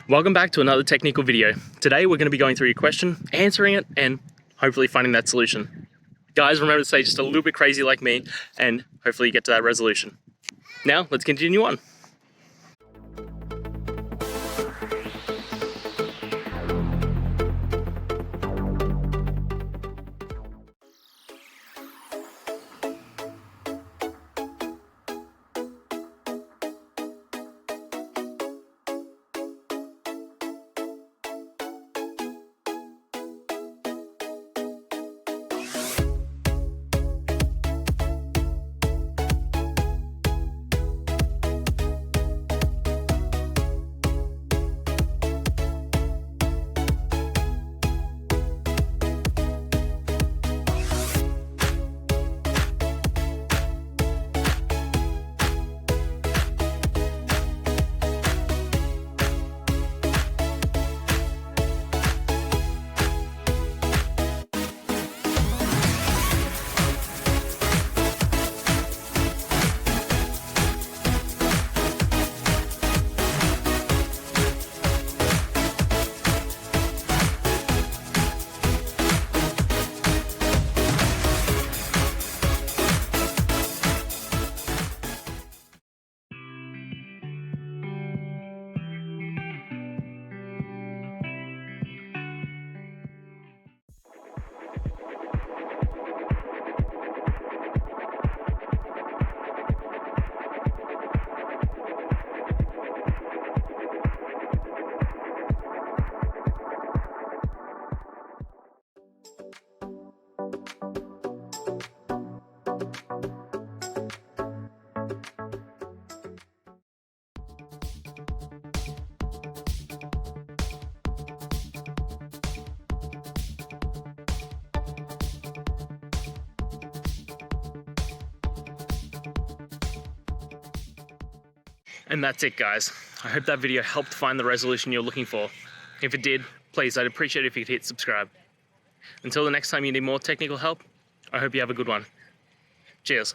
Welcome back to another technical video. Today we're going to be going through your question, answering it, and hopefully finding that solution. Guys, remember to stay just a little bit crazy like me, and hopefully you get to that resolution. Now, let's continue on. And that's it, guys. I hope that video helped find the resolution you're looking for. If it did, please, I'd appreciate it if you could hit subscribe. Until the next time you need more technical help, I hope you have a good one. Cheers.